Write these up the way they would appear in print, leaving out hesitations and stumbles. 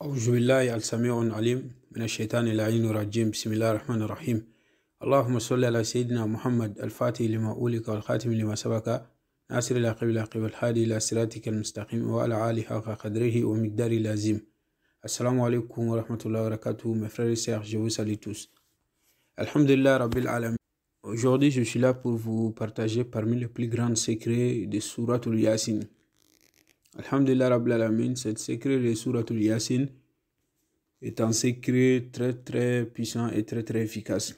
أعوذ بالله السميع العليم من الشيطان اللعين الرجيم بسم الله الرحمن الرحيم اللهم صل على سيدنا محمد الفاتح لما أولك والخاتم لما سبق ناصر العقب العقب الهادي إلى صراطك المستقيم وعلى آله حق قدره ومقداره العظيم. Assalamu alaikum wa rahmatullahi wa barakatuh, mes frères et sœurs, je vous salue tous. Alhamdulillah Rabbil Alamin. Aujourd'hui, je suis là pour vous partager parmi les plus grands secrets de Souratul Yasin. Alhamdulillah Rabbil Alamin, ce secret de Souratul Yasin est un secret très puissant et très efficace.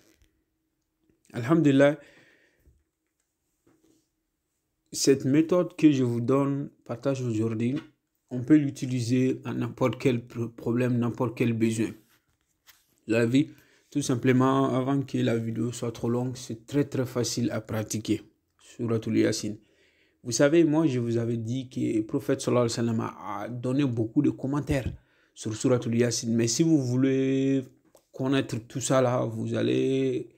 Alhamdulillah, cette méthode que je vous partage aujourd'hui, on peut l'utiliser à n'importe quel problème, n'importe quel besoin. La vie, tout simplement, avant que la vidéo soit trop longue, c'est très facile à pratiquer. Souratul Yasin. Vous savez, moi, je vous avais dit que le prophète sallallahu alayhi wa sallam a donné beaucoup de commentaires sur Souratul Yasin. Mais si vous voulez connaître tout ça là, vous allez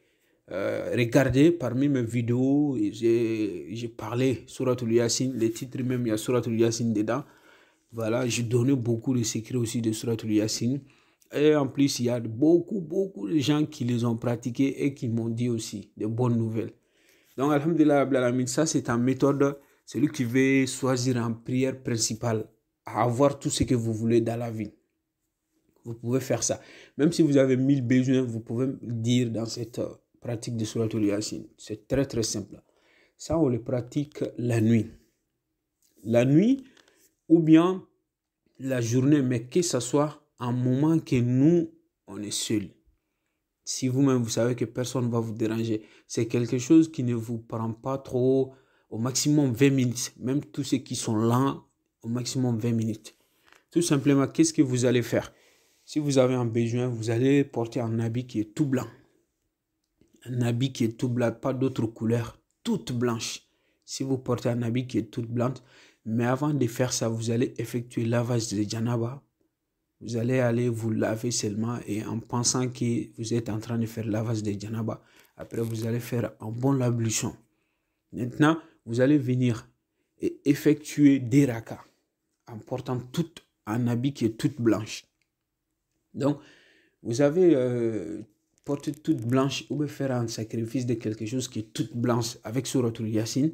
regarder parmi mes vidéos. J'ai parlé Souratul Yasin, les titres même, il y a Souratul Yasin dedans. Voilà, j'ai donné beaucoup de secrets aussi de Souratul Yasin. Et en plus, il y a beaucoup de gens qui les ont pratiqués et qui m'ont dit aussi de bonnes nouvelles. Donc, alhamdulillah, ça c'est une méthode. Celui qui veut choisir en prière principale, à avoir tout ce que vous voulez dans la vie. Vous pouvez faire ça. Même si vous avez 1000 besoins, vous pouvez le dire dans cette pratique de Souratul Yasin. C'est très simple. Ça, on le pratique la nuit. La nuit ou bien la journée, mais que ce soit un moment que nous, on est seul. Si vous-même, vous savez que personne ne va vous déranger, c'est quelque chose qui ne vous prend pas trop, au maximum 20 minutes. Même tous ceux qui sont là, au maximum 20 minutes. Tout simplement, qu'est-ce que vous allez faire? Si vous avez un besoin, vous allez porter un habit qui est tout blanc. Un habit qui est tout blanc, pas d'autre couleur, toute blanche. Si vous portez un habit qui est toute blanche, mais avant de faire ça, vous allez effectuer le lavage de Janaba. Vous allez aller vous laver seulement et en pensant que vous êtes en train de faire le lavage de Janaba. Après, vous allez faire un bon ablution. Maintenant, vous allez venir et effectuer des rakas en portant tout un habit qui est toute blanche. Donc, vous avez porté toute blanche ou faire un sacrifice de quelque chose qui est toute blanche avec Souratul Yasin.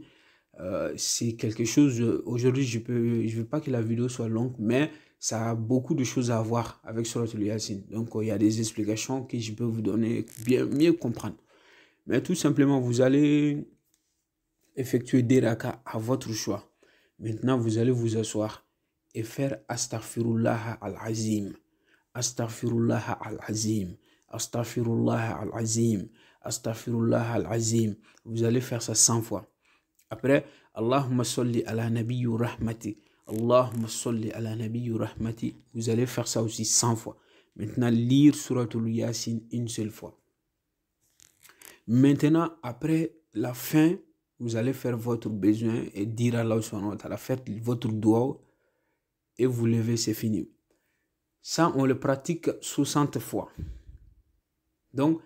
C'est quelque chose, aujourd'hui je veux pas que la vidéo soit longue, mais ça a beaucoup de choses à voir avec Souratul Yasin. Donc il y a des explications que je peux vous donner bien mieux comprendre. Mais tout simplement, vous allez effectuer des rakas à votre choix. Maintenant, vous allez vous asseoir et faire Astaghfirullah al-Azim. Astaghfirullah al-Azim. Astaghfirullah al-Azim. Astaghfirullah al-Azim. Vous allez faire ça 100 fois. Après, Allahumma salli ala nabiyyu rahmati. Allahumma salli ala nabiyyu rahmati. Vous allez faire ça aussi 100 fois. Maintenant, lire Souratul Yasin une seule fois. Maintenant, après la fin, vous allez faire votre besoin et dire à Allah subhanahu wa ta'ala, faites votre doigt et vous levez, c'est fini. Ça, on le pratique 60 fois. Donc,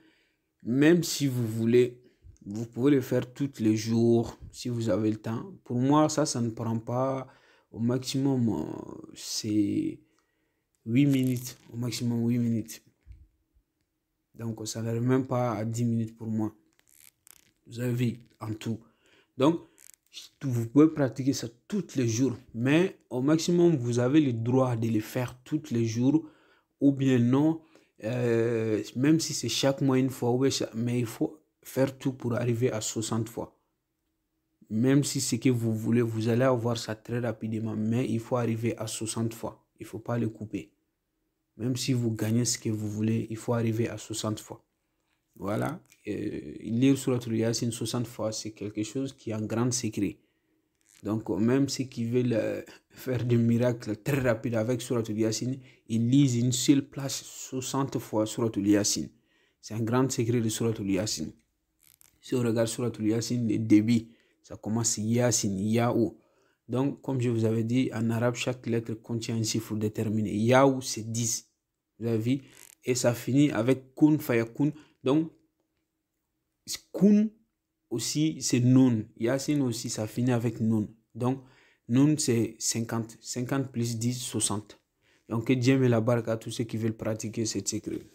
même si vous voulez, vous pouvez le faire tous les jours si vous avez le temps. Pour moi, ça ne prend pas au maximum, c'est 8 minutes. Au maximum 8 minutes. Donc, ça n'arrive même pas à 10 minutes pour moi. Vous avez vu en tout. Donc, vous pouvez pratiquer ça tous les jours. Mais au maximum, vous avez le droit de le faire tous les jours. Ou bien non, même si c'est chaque mois une fois. Mais il faut faire tout pour arriver à 60 fois. Même si c'est que vous voulez, vous allez avoir ça très rapidement. Mais il faut arriver à 60 fois. Il ne faut pas le couper. Même si vous gagnez ce que vous voulez, il faut arriver à 60 fois. Voilà. Lire Souratul Yasin 60 fois, c'est quelque chose qui est un grand secret. Donc, même ceux qui veulent faire des miracles très rapides avec Souratul Yasin, ils lisent une seule place 60 fois Souratul Yasin. C'est un grand secret de Souratul Yasin. Si on regarde Souratul Yasin, le début, ça commence Yasin, Yaou. Donc, comme je vous avais dit, en arabe, chaque lettre contient un chiffre déterminé. Yaou, c'est 10. Vous avez vu? Et ça finit avec Kun Fayakun. Donc, Kun aussi, c'est Nun. Yasin aussi, ça finit avec Nun. Donc, Nun, c'est 50. 50 plus 10, 60. Donc, que Dieu met la barque à tous ceux qui veulent pratiquer cette sécurité.